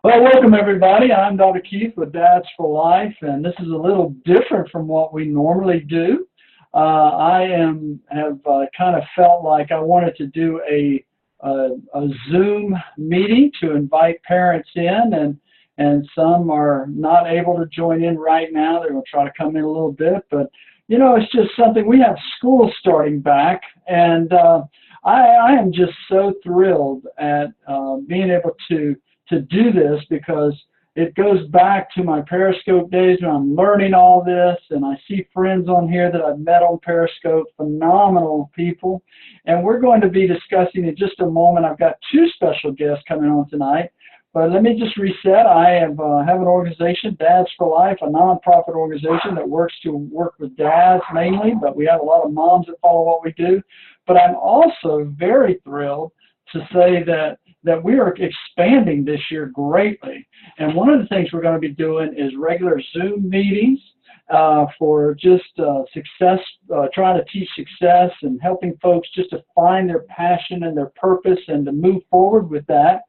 Well, welcome everybody. I'm Dr. Keith with Dads for Life, and this is a little different from what we normally do. I have kind of felt like I wanted to do a Zoom meeting to invite parents in, and some are not able to join in right now. They're going to try to come in a little bit, but you know, it's just something. We have school starting back, and I am just so thrilled at being able to do this, because it goes back to my Periscope days when I'm learning all this, and I see friends on here that I've met on Periscope, phenomenal people, and we're going to be discussing in just a moment. I've got two special guests coming on tonight, but let me just reset. I have an organization, Dads for Life, a nonprofit organization that works with dads mainly, but we have a lot of moms that follow what we do. But I'm also very thrilled to say that we are expanding this year greatly. And one of the things we're going to be doing is regular Zoom meetings for just success, trying to teach success and helping folks just to find their passion and their purpose and to move forward with that.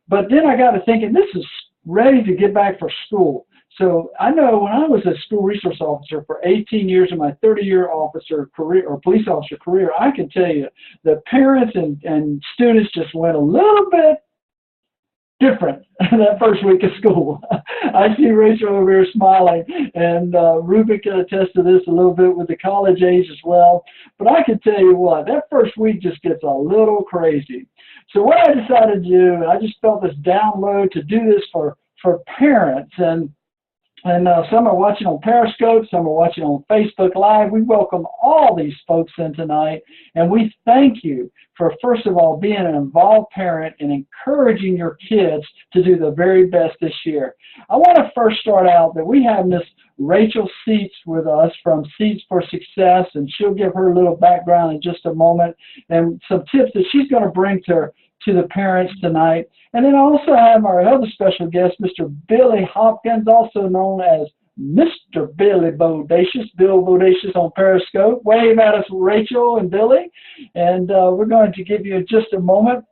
But then I got to thinking, this is ready to get back for school. So I know when I was a school resource officer for 18 years in my 30-year officer career or police officer career, I can tell you that parents and students just went a little bit different that first week of school. I see Rachel over here smiling, and Ruben can attest to this a little bit with the college age as well. But I can tell you what, that first week just gets a little crazy. So what I decided to do, I just felt this download to do this for parents, and some are watching on Periscope, some are watching on Facebook Live. We welcome all these folks in tonight, and we thank you for, first of all, being an involved parent and encouraging your kids to do the very best this year. I want to first start out that we have Miss Rachel Seats with us from Seats for Success, and she'll give her a little background in just a moment and some tips that she's going to bring to the parents tonight. And then I also have our other special guest, Mr. Billy Hopkins, also known as Mr. Billy Bodacious, Bill Bodacious on Periscope. Wave at us, Rachel and Billy. And we're going to give you just a moment.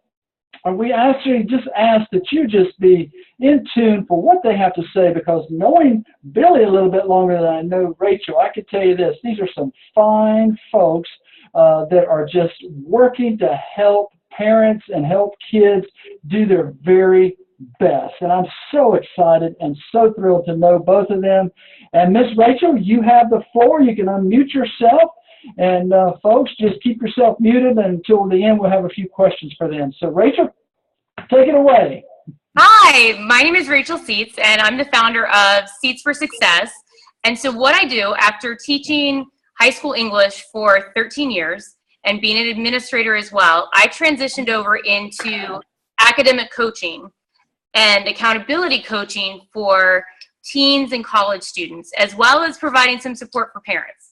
And we actually just ask that you just be in tune for what they have to say, because knowing Billy a little bit longer than I know Rachel, I can tell you this: these are some fine folks that are just working to help parents and help kids do their very best. And I'm so excited and so thrilled to know both of them. And Miss Rachel, you have the floor. You can unmute yourself. And folks, just keep yourself muted until the end. We'll have a few questions for them. So Rachel, take it away. Hi, my name is Rachel Seats, and I'm the founder of Seats for Success. And so what I do after teaching high school English for 13 years and being an administrator as well, I transitioned over into academic coaching and accountability coaching for teens and college students, as well as providing some support for parents.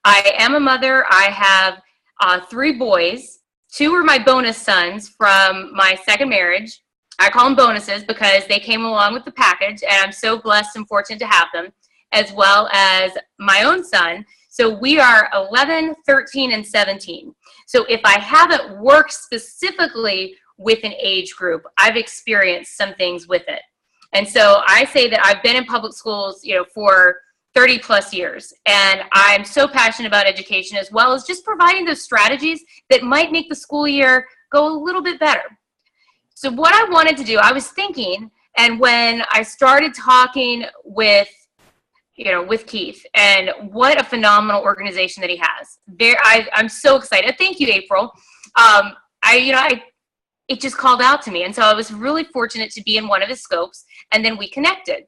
I am a mother. I have 3 boys. 2 were my bonus sons from my second marriage. I call them bonuses because they came along with the package, and I'm so blessed and fortunate to have them, as well as my own son. So we are 11, 13, and 17. So if I haven't worked specifically with an age group, I've experienced some things with it. And so I say that I've been in public schools, for 30 plus years. And I'm so passionate about education, as well as just providing those strategies that might make the school year go a little bit better. So what I wanted to do, I was thinking, and when I started talking with Keith, and what a phenomenal organization that he has. I'm so excited. Thank you, April. It just called out to me. And so I was really fortunate to be in one of his scopes, and then we connected.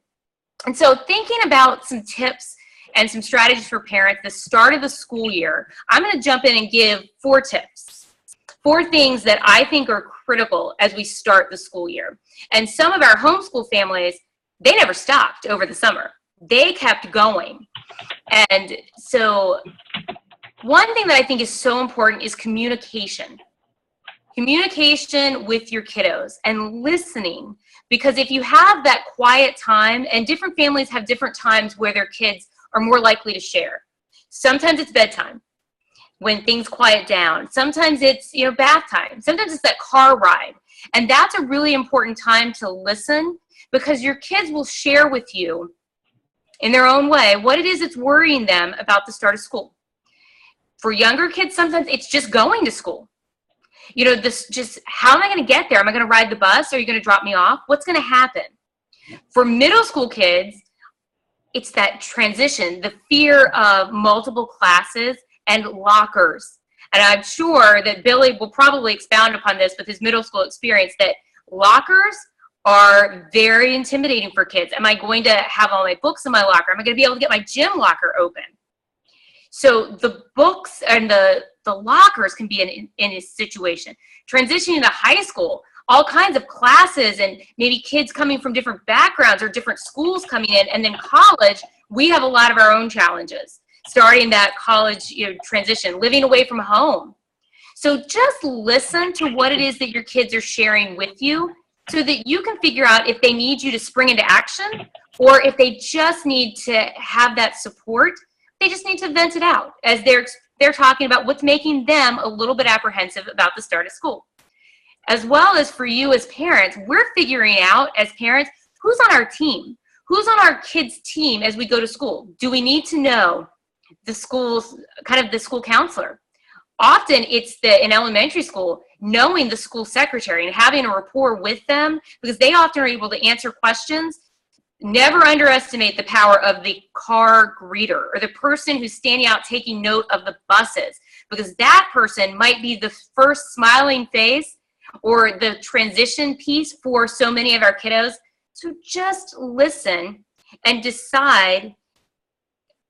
And so thinking about some tips and some strategies for parents the start of the school year, I'm going to jump in and give 4 tips. 4 things that I think are critical as we start the school year. And some of our homeschool families, they never stopped over the summer. They kept going. And so one thing that I think is so important is communication. Communication with your kiddos and listening. Because if you have that quiet time, and different families have different times where their kids are more likely to share. Sometimes it's bedtime when things quiet down. Sometimes it's, bath time. Sometimes it's that car ride. And that's a really important time to listen, because your kids will share with you in their own way what it is that's worrying them about the start of school. For younger kids, sometimes it's just going to school. You know, how am I going to get there? Am I going to ride the bus? Are you going to drop me off? What's going to happen? For middle school kids, it's that transition, the fear of multiple classes and lockers. And I'm sure that Billy will probably expound upon this with his middle school experience, that lockers are very intimidating for kids. Am I going to have all my books in my locker? Am I going to be able to get my gym locker open? So the books and the lockers can be in a situation. Transitioning to high school, all kinds of classes and maybe kids coming from different backgrounds or different schools coming in. And then college, we have a lot of our own challenges. Starting that college transition, living away from home. So just listen to what it is that your kids are sharing with you so that you can figure out if they need you to spring into action or if they just need to have that support. They just need to vent it out as they're talking about what's making them a little bit apprehensive about the start of school. As well as for you as parents, we're figuring out as parents who's on our team, who's on our kids' team as we go to school. Do we need to know the school's the school counselor? Often it's in elementary school, knowing the school secretary and having a rapport with them, because they often are able to answer questions. Never underestimate the power of the car greeter or the person who's standing out taking note of the buses, because that person might be the first smiling face or the transition piece for so many of our kiddos. So just listen and decide,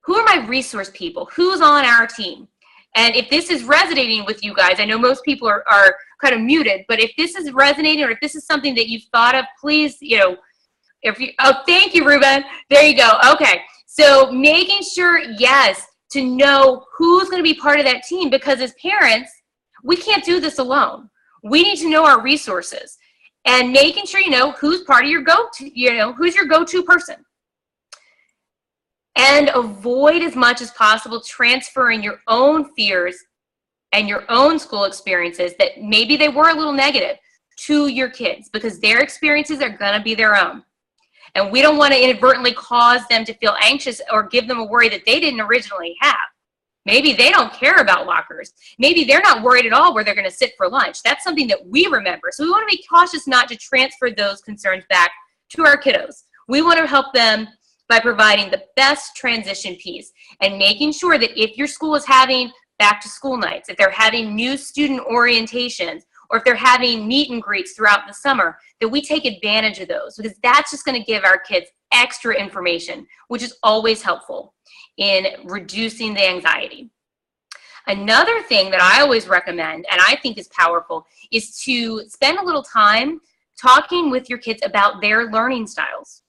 who are my resource people? Who's on our team? And if this is resonating with you guys, I know most people are kind of muted, but if this is resonating or if this is something that you've thought of, please, thank you, Ruben. There you go. Okay. So making sure, yes, to know who's going to be part of that team, because as parents, we can't do this alone. We need to know our resources and making sure you know who's part of your go-to, who's your go-to person. And avoid as much as possible transferring your own fears and your own school experiences that maybe they were a little negative to your kids, because their experiences are going to be their own. And we don't want to inadvertently cause them to feel anxious or give them a worry that they didn't originally have. Maybe they don't care about lockers. Maybe they're not worried at all where they're going to sit for lunch. That's something that we remember. So we want to be cautious not to transfer those concerns back to our kiddos. We want to help them by providing the best transition piece and making sure that if your school is having back to school nights, if they're having new student orientations, or if they're having meet and greets throughout the summer, that we take advantage of those, because that's just going to give our kids extra information, which is always helpful in reducing the anxiety. Another thing that I always recommend, and I think is powerful, is to spend a little time talking with your kids about their learning styles.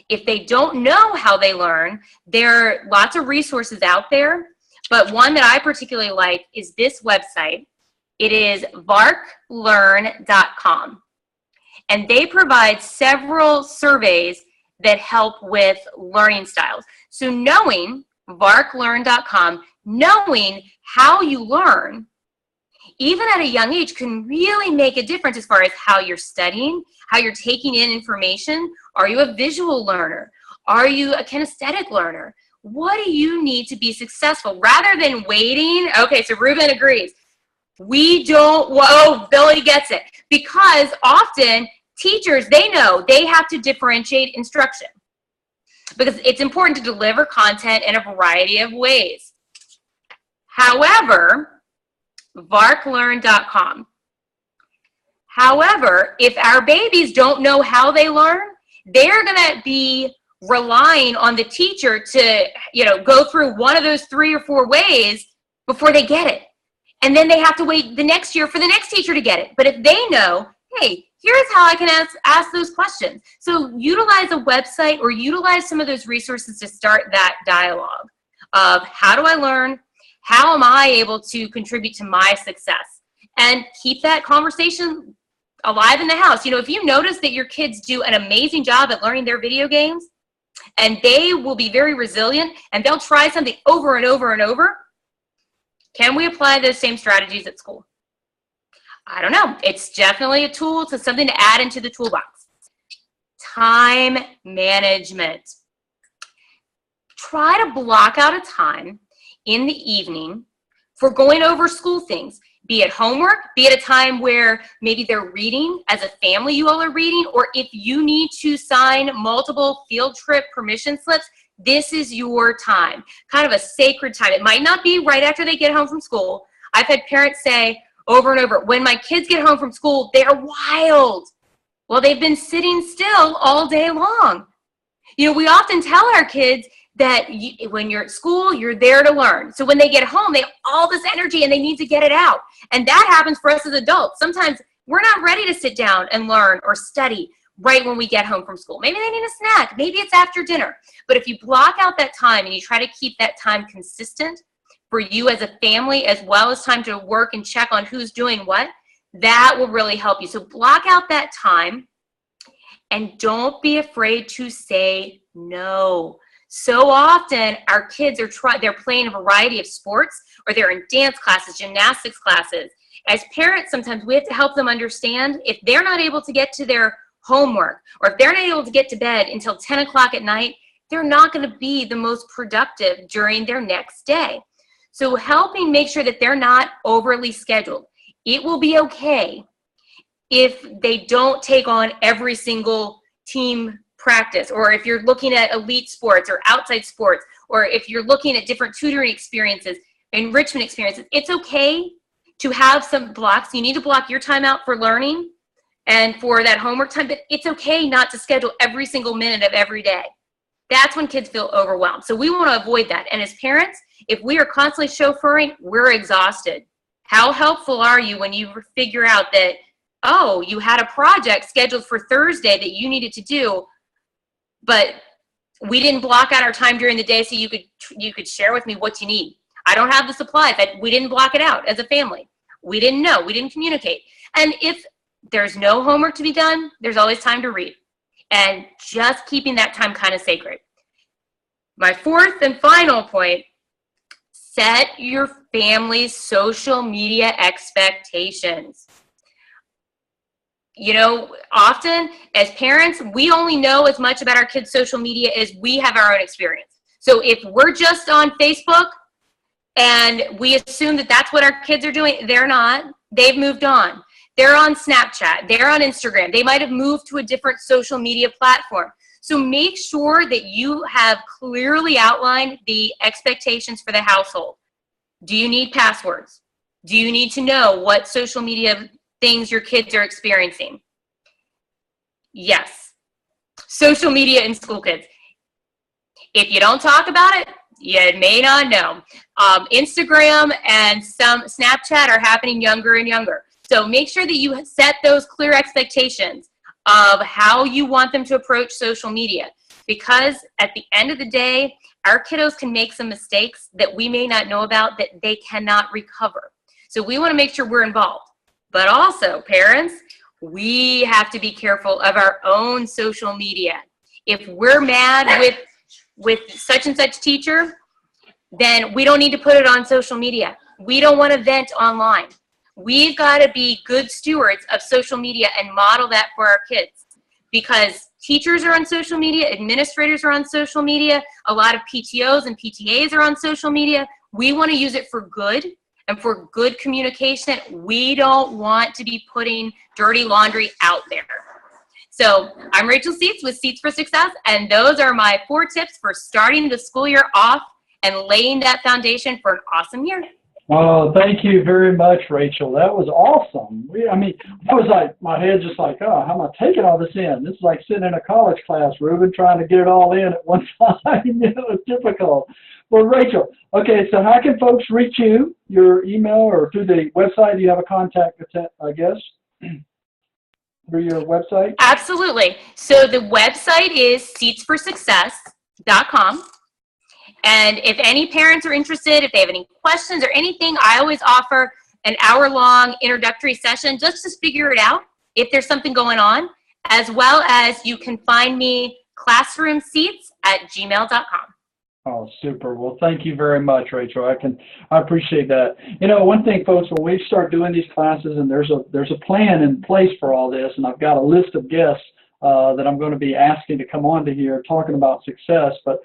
If they don't know how they learn, there are lots of resources out there, but one that I particularly like is this website. It is varklearn.com, and they provide several surveys that help with learning styles. So knowing varklearn.com, knowing how you learn, even at a young age, can really make a difference as far as how you're studying, how you're taking in information. Are you a visual learner? Are you a kinesthetic learner? What do you need to be successful? Rather than waiting, okay, so Ruben agrees. We don't, Billy gets it. Because often teachers, they know they have to differentiate instruction, because it's important to deliver content in a variety of ways. However, varklearn.com. However, if our babies don't know how they learn, they're going to be relying on the teacher to, go through one of those 3 or 4 ways before they get it. And then they have to wait the next year for the next teacher to get it. But if they know, hey, here's how I can ask those questions. So utilize a website or utilize some of those resources to start that dialogue of, how do I learn? How am I able to contribute to my success? And keep that conversation alive in the house. If you notice that your kids do an amazing job at learning their video games, and they will be very resilient, and they'll try something over and over and over, can we apply those same strategies at school? I don't know. It's definitely a tool, to something to add into the toolbox. Time management. Try to block out a time in the evening for going over school things, be it homework, be it a time where maybe they're reading as a family, you all are reading, or if you need to sign multiple field trip permission slips, this is your time, kind of a sacred time. It might not be right after they get home from school. I've had parents say over and over, when my kids get home from school, they're wild. Well, they've been sitting still all day long. You know, we often tell our kids that when you're at school, you're there to learn. So when they get home, they have all this energy and they need to get it out. And that happens for us as adults. Sometimes we're not ready to sit down and learn or study right when we get home from school. Maybe they need a snack. Maybe it's after dinner. But if you block out that time and you try to keep that time consistent for you as a family, as well as time to work and check on who's doing what, that will really help you. So block out that time and don't be afraid to say no. So often our kids they're playing a variety of sports, or they're in dance classes, gymnastics classes. As parents, sometimes we have to help them understand if they're not able to get to their homework, or if they're not able to get to bed until 10 o'clock at night, they're not going to be the most productive during their next day. So helping make sure that they're not overly scheduled. It will be okay if they don't take on every single team practice, or if you're looking at elite sports or outside sports, or if you're looking at different tutoring experiences, enrichment experiences. It's okay to have some blocks. You need to block your time out for learning and for that homework time, but it's okay not to schedule every single minute of every day. That's when kids feel overwhelmed. So we want to avoid that. And as parents, if we are constantly chauffeuring, we're exhausted. How helpful are you when you figure out that, oh, you had a project scheduled for Thursday that you needed to do, but we didn't block out our time during the day so you could share with me what you need. I don't have the supplies. We didn't block it out as a family. We didn't know. We didn't communicate. And if there's no homework to be done, there's always time to read. And just keeping that time kind of sacred. My fourth and final point, set your family's social media expectations. You know, often as parents, we only know as much about our kids' social media as we have our own experience. So if we're just on Facebook and we assume that that's what our kids are doing, they're not. They've moved on. They're on Snapchat. They're on Instagram. They might have moved to a different social media platform. So make sure that you have clearly outlined the expectations for the household. Do you need passwords? Do you need to know what social media things your kids are experiencing? Yes. Social media and school kids. If you don't talk about it, you may not know. Instagram and some Snapchat are happening younger and younger. So make sure that you set those clear expectations of how you want them to approach social media. Because at the end of the day, our kiddos can make some mistakes that we may not know about that they cannot recover. So we want to make sure we're involved. But also, parents, we have to be careful of our own social media. If we're mad with such and such teacher, then we don't need to put it on social media. We don't want to vent online. We've got to be good stewards of social media and model that for our kids, because teachers are on social media, administrators are on social media, a lot of PTOs and PTAs are on social media. We want to use it for good and for good communication. We don't want to be putting dirty laundry out there. So I'm Rachel Seats with Seats for Success, and those are my 4 tips for starting the school year off and laying that foundation for an awesome year. Oh, thank you very much, Rachel. That was awesome. I was like, my head just like, oh, how am I taking all this in? This is like sitting in a college class, Ruben, trying to get it all in at one time. You know, it's difficult. Well, Rachel, okay, so how can folks reach you? Your email or through the website? Do you have a contact, I guess, through your website? Absolutely. So the website is seatsforsuccess.com. And if any parents are interested, if they have any questions or anything, I always offer an hour-long introductory session just to figure it out if there's something going on, as well as you can find me classroomseats@gmail.com. Oh, super. Well, thank you very much, Rachel. I appreciate that. You know, one thing, folks, when we start doing these classes, and there's a plan in place for all this, and I've got a list of guests that I'm going to be asking to come on to here talking about success. But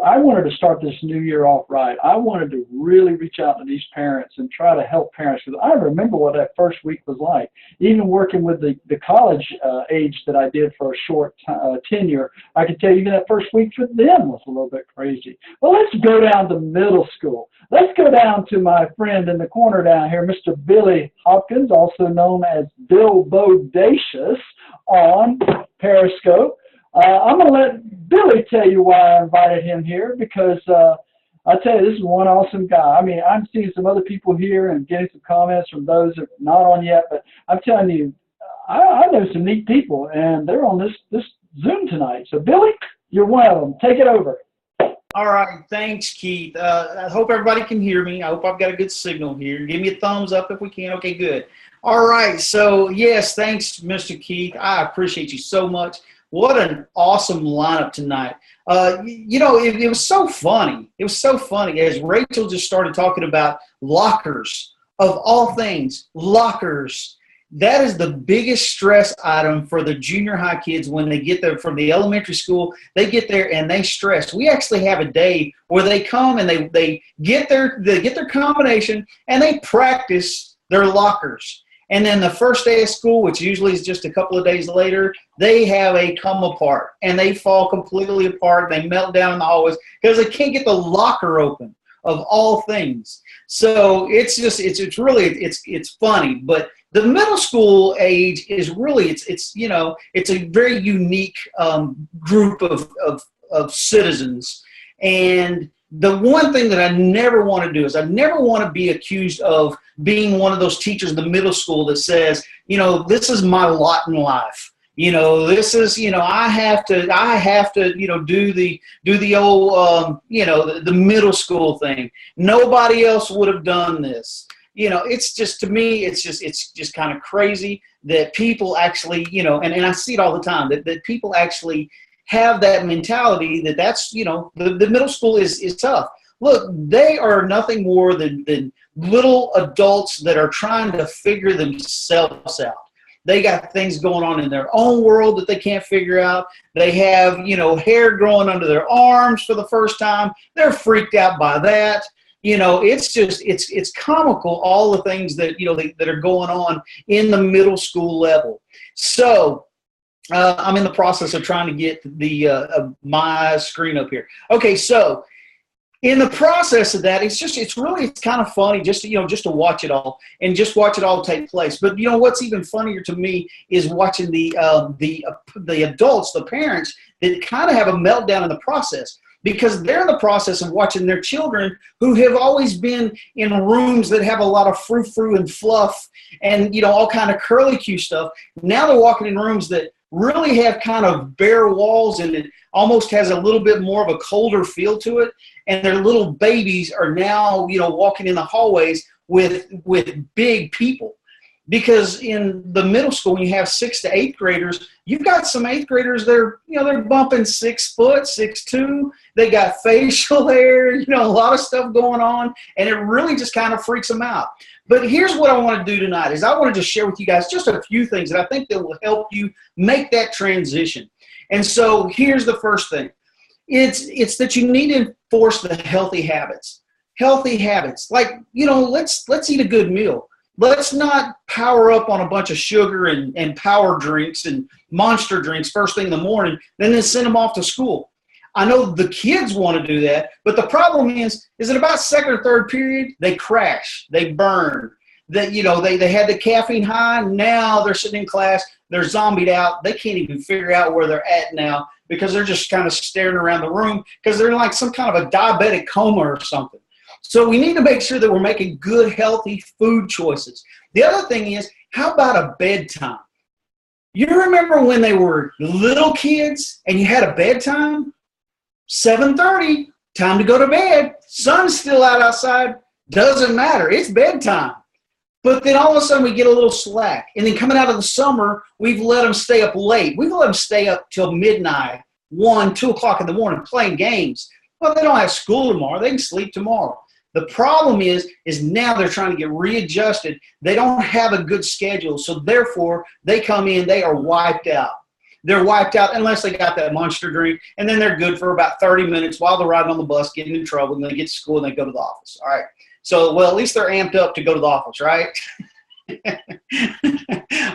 I wanted to start this new year off right. I wanted to really reach out to these parents and try to help parents, because I remember what that first week was like. Even working with the college age that I did for a short tenure, I could tell you even that first week for them was a little bit crazy. Well, let's go down to middle school. Let's go down to my friend in the corner down here, Mr. Billy Hopkins, also known as Bill Bodacious on Periscope. I'm going to let Billy tell you why I invited him here, because I tell you, this is one awesome guy. I mean, I'm seeing some other people here and getting some comments from those that are not on yet, but I'm telling you, I know some neat people, and they're on this Zoom tonight. So, Billy, you're one of them. Take it over. All right, thanks, Keith. I hope everybody can hear me. I hope I've got a good signal here. Give me a thumbs up if we can. Okay, good. All right, so yes, thanks, Mr. Keith. I appreciate you so much. What an awesome lineup tonight. You know, it was so funny. It was so funny as Rachel just started talking about lockers. Of all things, lockers. That is the biggest stress item for the junior high kids when they get there from the elementary school. They get there and they stress. We actually have a day where they come and they get their combination and they practice their lockers. And then the first day of school, which usually is just a couple of days later, they have a come apart and they fall completely apart. They melt down in the hallways because they can't get the locker open, of all things. So it's just it's funny, but the middle school age is really it's you know, it's a very unique group of citizens. And the one thing that I never want to do is I never want to be accused of being one of those teachers in the middle school that says, you know, this is my lot in life. You know, this is, you know, I have to, you know, do the old, you know, the middle school thing. Nobody else would have done this. You know, it's just, to me, it's just kind of crazy that people actually, you know, and I see it all the time, that people actually have that mentality that's, you know, the middle school is tough. Look, they are nothing more than little adults that are trying to figure themselves out. They got things going on in their own world that they can't figure out. They have, you know, hair growing under their arms for the first time. They're freaked out by that. You know, it's just, it's comical, all the things that, you know, that are going on in the middle school level. So, I'm in the process of trying to get the my screen up here. Okay, so in the process of that, it's kind of funny just to, you know, just to watch it all and just watch it all take place. But you know what's even funnier to me is watching the adults, the parents, that kind of have a meltdown in the process, because they're in the process of watching their children who have always been in rooms that have a lot of frou-frou and fluff and, you know, all kind of curly-Q stuff. Now they're walking in rooms that really have kind of bare walls, and it almost has a little bit more of a colder feel to it. And their little babies are now, you know, walking in the hallways with big people. Because in the middle school, when you have 6th to 8th graders, you've got some 8th graders that are, you know, they're bumping 6 foot, 6'2". They got facial hair, you know, a lot of stuff going on, and it really just kind of freaks them out. But here's what I want to do tonight is I want to just share with you guys just a few things that I think that will help you make that transition. And so here's the first thing. It's that you need to enforce the healthy habits. Healthy habits. Like, you know, let's eat a good meal. Let's not power up on a bunch of sugar and power drinks and monster drinks first thing in the morning, then send them off to school. I know the kids want to do that, but the problem is that about second or third period, they crash, they burn. That, you know, they had the caffeine high, now they're sitting in class, they're zombied out, they can't even figure out where they're at now because they're just kind of staring around the room because they're like some kind of a diabetic coma or something. So we need to make sure that we're making good, healthy food choices. The other thing is, how about a bedtime? You remember when they were little kids and you had a bedtime? 7:30, time to go to bed. Sun's still out outside. Doesn't matter. It's bedtime. But then all of a sudden we get a little slack. And then coming out of the summer, we've let them stay up late. We've let them stay up till midnight, 1, 2 o'clock in the morning playing games. Well, they don't have school tomorrow. They can sleep tomorrow. The problem is now they're trying to get readjusted. They don't have a good schedule, so therefore they come in, they are wiped out. They're wiped out unless they got that monster drink, and then they're good for about 30 minutes while they're riding on the bus, getting in trouble, and they get to school and they go to the office. All right. So, well, at least they're amped up to go to the office, right?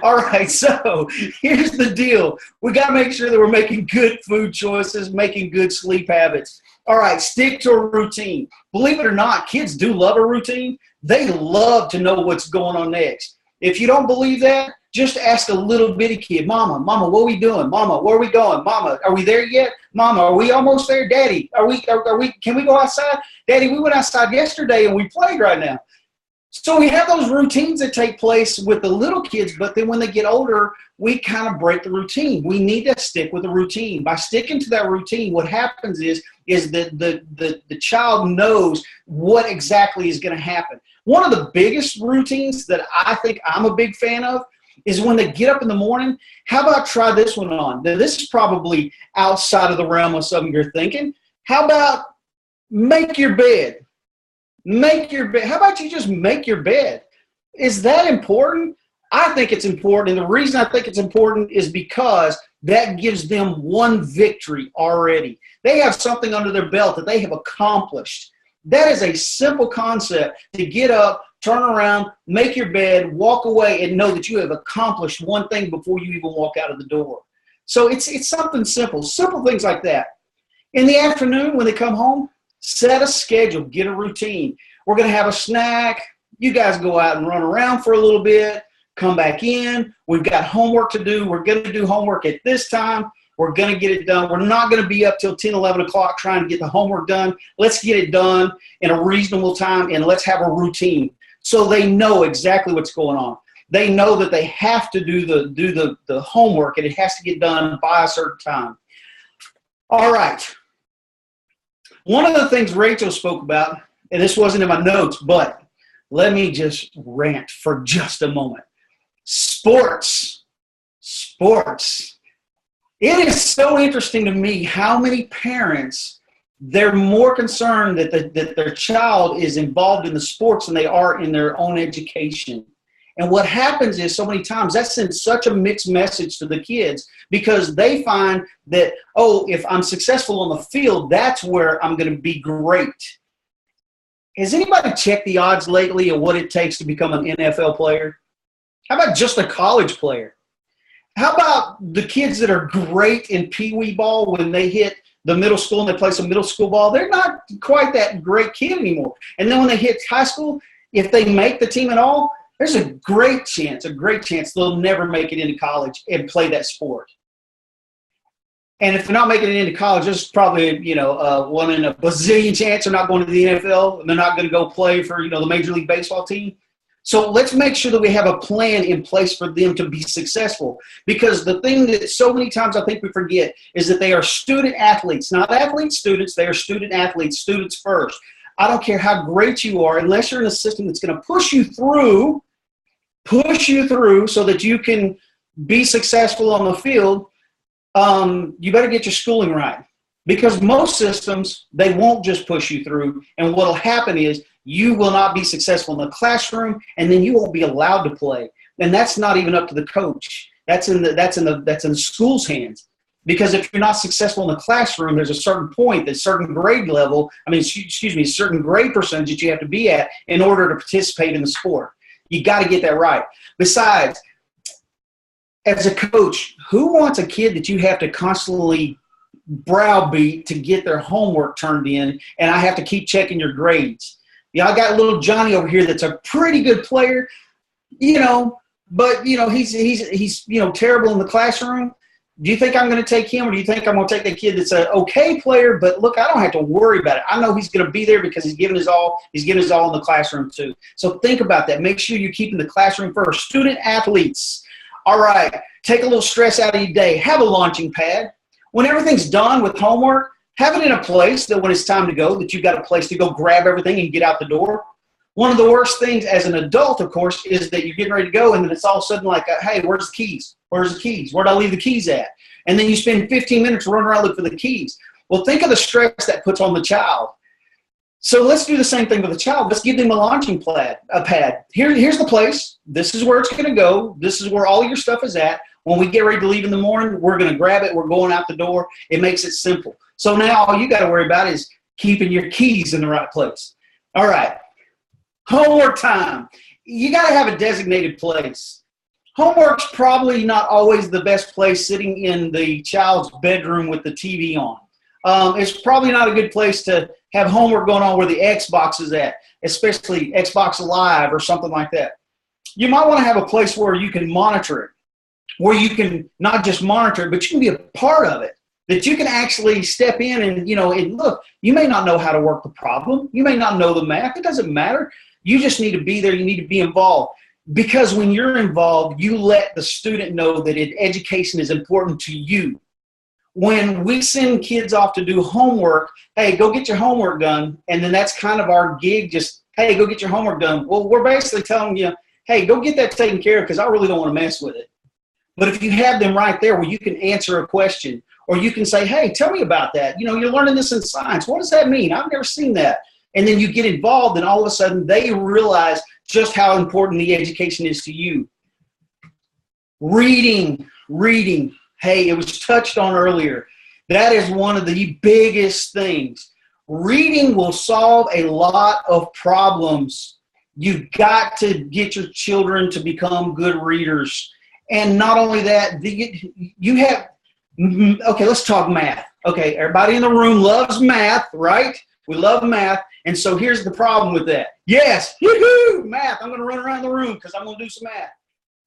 All right, so here's the deal. We got to make sure that we're making good food choices, making good sleep habits. All right, stick to a routine. Believe it or not, kids do love a routine. They love to know what's going on next. If you don't believe that, just ask a little bitty kid, Mama, what are we doing? Mama, where are we going? Mama, are we there yet? Mama, are we almost there? Daddy, can we go outside? Daddy, we went outside yesterday and we played right now. So we have those routines that take place with the little kids, but then when they get older, we kind of break the routine. We need to stick with the routine. By sticking to that routine, what happens is that the child knows what exactly is going to happen. One of the biggest routines that I think I'm a big fan of is when they get up in the morning. How about try this one on? Now, this is probably outside of the realm of something you're thinking. How about make your bed? Make your bed. How about you just make your bed? Is that important? I think it's important. And the reason I think it's important is because that gives them one victory already. They have something under their belt that they have accomplished. That is a simple concept to get up, turn around, make your bed, walk away, and know that you have accomplished one thing before you even walk out of the door. So it's something simple things like that. In the afternoon when they come home, set a schedule, get a routine. We're going to have a snack. You guys go out and run around for a little bit, come back in. We've got homework to do. We're going to do homework at this time. We're going to get it done. We're not going to be up till 10, 11 o'clock trying to get the homework done. Let's get it done in a reasonable time, and let's have a routine so they know exactly what's going on. They know that they have to do the homework, and it has to get done by a certain time. All right. One of the things Rachel spoke about, and this wasn't in my notes, but let me just rant for just a moment. Sports. It is so interesting to me how many parents, they're more concerned that their child is involved in the sports than they are in their own education. And what happens is so many times that sends such a mixed message to the kids because they find that, oh, if I'm successful on the field, that's where I'm going to be great. Has anybody checked the odds lately of what it takes to become an NFL player? How about just a college player? How about the kids that are great in peewee ball when they hit the middle school and they play some middle school ball? They're not quite that great kid anymore. And then when they hit high school, if they make the team at all, there's a great chance they'll never make it into college and play that sport. And if they're not making it into college, there's probably, one in a bazillion chance they're not going to the NFL and they're not going to go play for, the Major League Baseball team. So let's make sure that we have a plan in place for them to be successful. Because the thing that so many times I think we forget is that they are student athletes, not athlete students. They are student athletes, students first. I don't care how great you are, unless you're in a system that's going to push you through so that you can be successful on the field, you better get your schooling right. Because most systems, they won't just push you through. And what will happen is you will not be successful in the classroom, and then you won't be allowed to play. And that's not even up to the coach. That's in the school's hands. Because if you're not successful in the classroom, there's a certain point, a certain grade level, a certain grade percentage that you have to be at in order to participate in the sport. You got to get that right. Besides, as a coach, who wants a kid that you have to constantly browbeat to get their homework turned in, and I have to keep checking your grades? I got little Johnny over here that's a pretty good player, but he's terrible in the classroom. Do you think I'm going to take him, or do you think I'm going to take the kid that's an okay player, but look, I don't have to worry about it. I know he's going to be there because he's giving his all. He's giving his all in the classroom too. So think about that. Make sure you're keeping the classroom first. Student athletes. All right, take a little stress out of your day. Have a launching pad. When everything's done with homework, have it in a place that when it's time to go, that you've got a place to go grab everything and get out the door. One of the worst things as an adult, of course, is that you're getting ready to go, and then it's all of a sudden like, hey, where's the keys? Where's the keys? Where'd I leave the keys at? And then you spend 15 minutes running around looking for the keys. Well, think of the stress that puts on the child. So let's do the same thing with the child. Let's give them a launching pad. Here's the place. This is where it's going to go. This is where all your stuff is at. When we get ready to leave in the morning, we're going to grab it. We're going out the door. It makes it simple. So now all you got to worry about is keeping your keys in the right place. All right. Homework time. You got to have a designated place. Homework's probably not always the best place sitting in the child's bedroom with the TV on. It's probably not a good place to have homework going on where the Xbox is at, especially Xbox Live or something like that. You might want to have a place where you can monitor it, where you can not just monitor it, but you can be a part of it, that you can actually step in and, and look, you may not know how to work the problem. You may not know the math. It doesn't matter. You just need to be there. You need to be involved. Because when you're involved, you let the student know that education is important to you. When we send kids off to do homework, hey, go get your homework done, and then that's kind of our gig, just, hey, go get your homework done. Well, we're basically telling you, hey, go get that taken care of because I really don't want to mess with it. But if you have them right there where you can answer a question, or you can say, hey, tell me about that. You're learning this in science. What does that mean? I've never seen that. And then you get involved, and all of a sudden they realize just how important the education is to you. Reading. Hey, it was touched on earlier. That is one of the biggest things. Reading will solve a lot of problems. You've got to get your children to become good readers. And not only that, you have, okay, let's talk math. Okay, everybody in the room loves math, right? We love math. And so here's the problem with that. Yes, yoo-hoo, math. I'm going to run around the room because I'm going to do some math.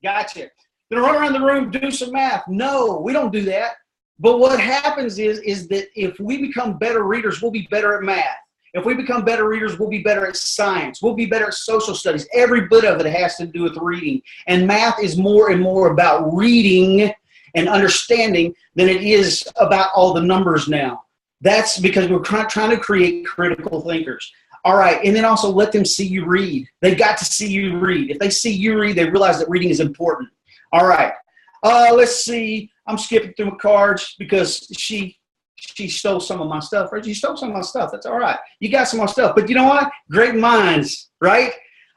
Gotcha. Going to run around the room, do some math. No, we don't do that. But what happens is that if we become better readers, we'll be better at math. If we become better readers, we'll be better at science. We'll be better at social studies. Every bit of it has to do with reading. And math is more and more about reading and understanding than it is about all the numbers now. That's because we're trying to create critical thinkers. All right, and then also let them see you read. They've got to see you read. If they see you read, they realize that reading is important. All right, let's see. I'm skipping through my cards because she stole some of my stuff, right? You stole some of my stuff. That's all right. You got some of my stuff. But you know what? Great minds, right?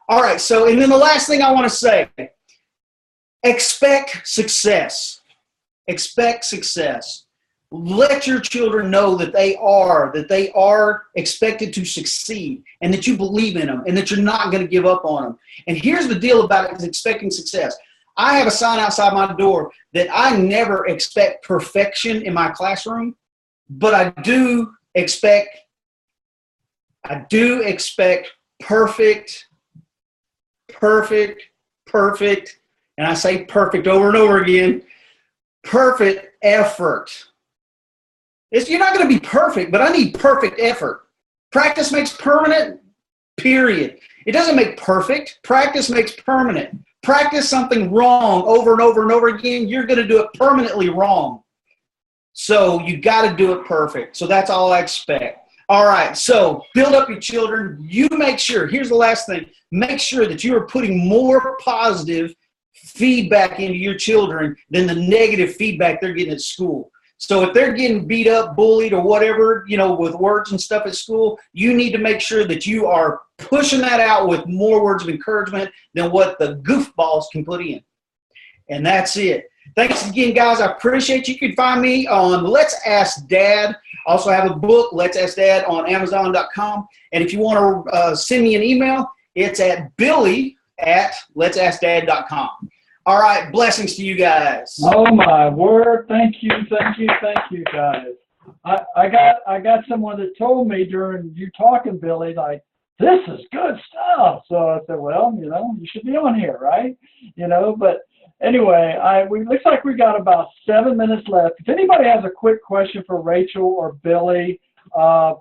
All right, so, and then the last thing I want to say, expect success. Expect success. Let your children know that they are expected to succeed and that you believe in them and that you're not going to give up on them. And here's the deal about it, is expecting success. I have a sign outside my door that I never expect perfection in my classroom, but I do expect perfect, and I say perfect over and over again, perfect effort. You're not going to be perfect, but I need perfect effort. Practice makes permanent, period. It doesn't make perfect. Practice makes permanent. Practice something wrong over and over and over again, you're going to do it permanently wrong. So you got to do it perfect. So that's all I expect. All right, so build up your children. You make sure, here's the last thing, make sure that you are putting more positive feedback into your children than the negative feedback they're getting at school. So if they're getting beat up, bullied, or whatever, with words and stuff at school, you need to make sure that you are pushing that out with more words of encouragement than what the goofballs can put in. And that's it. Thanks again, guys. I appreciate you. You can find me on Let's Ask Dad. I also have a book, Let's Ask Dad, on Amazon.com. And if you want to send me an email, it's at billy@letsaskdad.com. All right, blessings to you guys. Oh my word! Thank you, guys. I got someone that told me during you talking, Billy, like, this is good stuff. So I said, well, you should be on here, right? But anyway, looks like we got about 7 minutes left. If anybody has a quick question for Rachel or Billy,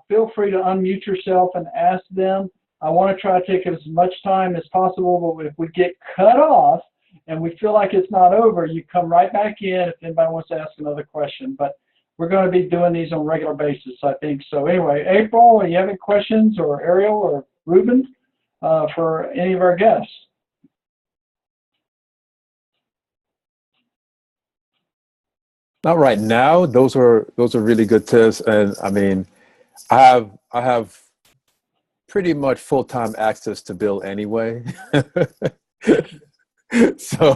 feel free to unmute yourself and ask them. I want to try to take as much time as possible, but if we get cut off and we feel like it's not over, you come right back in if anybody wants to ask another question. But we're going to be doing these on a regular basis, I think. So anyway, April, you have any questions, or Ariel or Ruben, for any of our guests? Not right now. Those are really good tips, and I mean, I have pretty much full-time access to Bill anyway. So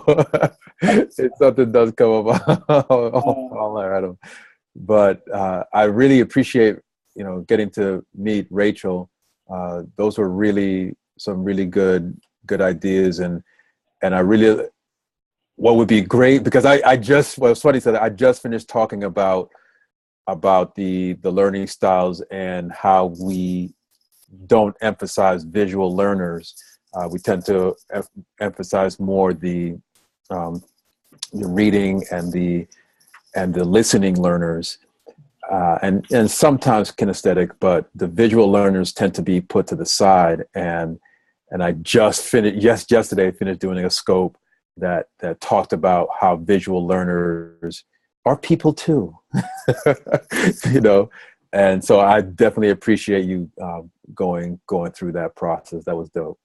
if something does come up, I'll let him. But I really appreciate, getting to meet Rachel. Those were really some really good ideas, and I really, what would be great, because I just, well, it's funny, said I just finished talking about the learning styles and how we don't emphasize visual learners. We tend to emphasize more the reading and the listening learners, and sometimes kinesthetic, but the visual learners tend to be put to the side. And I just finished, yesterday finished doing a scope that talked about how visual learners are people too. And so I definitely appreciate you going through that process. That was dope.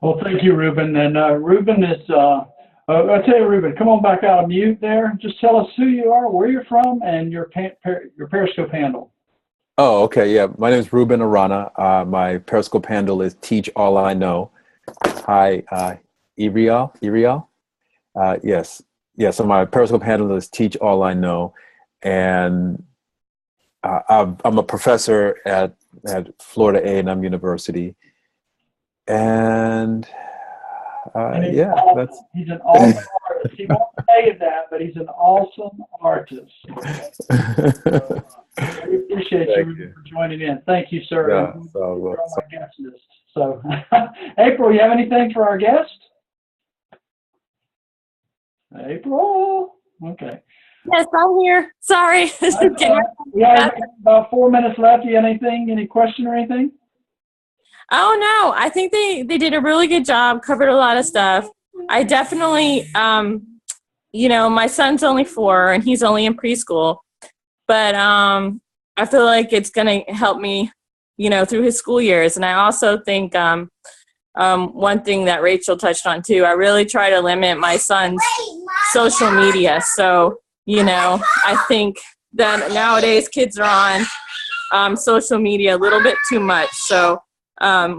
Well, thank you, Ruben. And Ruben is, I'll tell you, Ruben, come on back out of mute there. Just tell us who you are, where you're from, and your Periscope handle. Oh, okay. Yeah. My name is Ruben Arana. My Periscope handle is Teach All I Know. Hi, Irial. Yes. Yeah. So my Periscope handle is Teach All I Know. And I'm a professor at Florida A&M University. And yeah, awesome. He's an awesome artist. He won't say that, but he's an awesome artist. So, we appreciate you for joining in. Thank you, sir. Yeah, you're on my guest list. So, April, you have anything for our guest? April? Okay. Yes, I'm here. Sorry. We have about 4 minutes left. Do you have anything, any question or anything? Oh, no. I think they did a really good job, covered a lot of stuff. I definitely, my son's only 4 and he's only in preschool. But I feel like it's going to help me, through his school years. And I also think one thing that Rachel touched on, too, I really try to limit my son's social media. So, I think that nowadays kids are on social media a little bit too much. So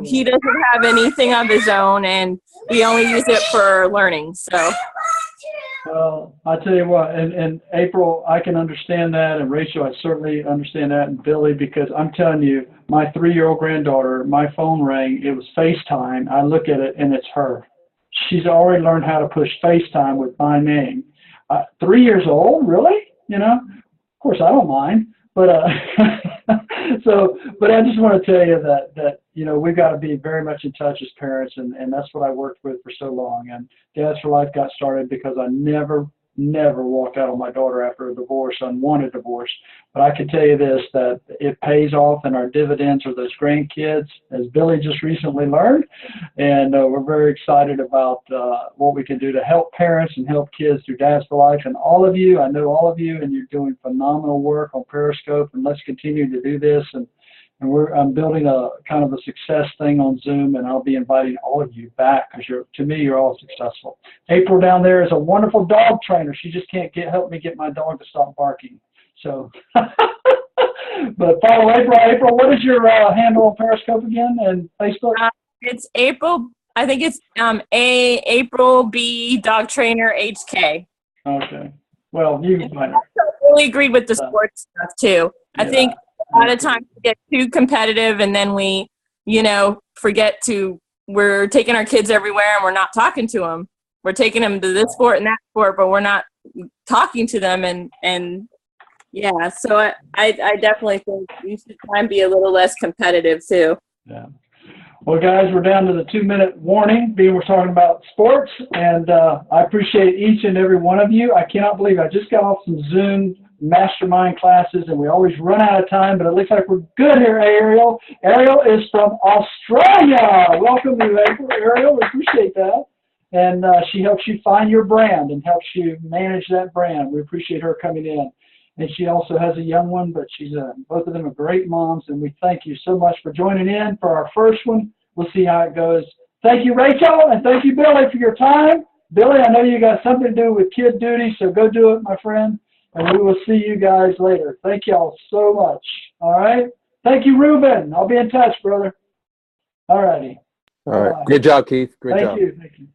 he doesn't have anything of his own, and we only use it for learning. So. Well, I tell you what, and April, I can understand that, and Rachel, I certainly understand that, and Billy, because I'm telling you, my 3-year-old granddaughter, my phone rang, it was FaceTime. I look at it, and it's her. She's already learned how to push FaceTime with my name. 3 years old, really? Of course, I don't mind, but but I just want to tell you that we've got to be very much in touch as parents, and that's what I worked with for so long. And Dads for Life got started because I never walked out on my daughter after a divorce, unwanted divorce. But I can tell you this, that it pays off, and our dividends are those grandkids, as Billy just recently learned. And we're very excited about what we can do to help parents and help kids through Dads for Life. And all of you, I know all of you, and you're doing phenomenal work on Periscope, and let's continue to do this. And I'm building a kind of a success thing on Zoom, and I'll be inviting all of you back because to me, you're all successful. April down there is a wonderful dog trainer. She just can't help me get my dog to stop barking. So, but follow April. April, what is your handle on Periscope again and Facebook? It's April. I think it's April B Dog Trainer HK. Okay. Well, you can find it. I really agreed with the sports stuff too. I think a lot of times we get too competitive, and then we, forget we're taking our kids everywhere and we're not talking to them. We're taking them to this sport and that sport, but we're not talking to them. And yeah, so I definitely think we should try and be a little less competitive too. Yeah. Well, guys, we're down to the 2-minute warning, being we're talking about sports, and I appreciate each and every one of you. I cannot believe I just got off some Zoom mastermind classes, and we always run out of time, but it looks like we're good here, Ariel. Ariel is from Australia. Welcome to Ariel. We appreciate that. And she helps you find your brand and helps you manage that brand. We appreciate her coming in. And she also has a young one, but both of them are great moms, and we thank you so much for joining in for our first one. We'll see how it goes. Thank you, Rachel, and thank you, Billy, for your time. Billy, I know you got something to do with kid duty, so go do it, my friend. And we will see you guys later. Thank y'all so much. All right. Thank you, Ruben. I'll be in touch, brother. All righty. All right. Bye-bye. Great job, Keith. Great job. Thank you. Thank you.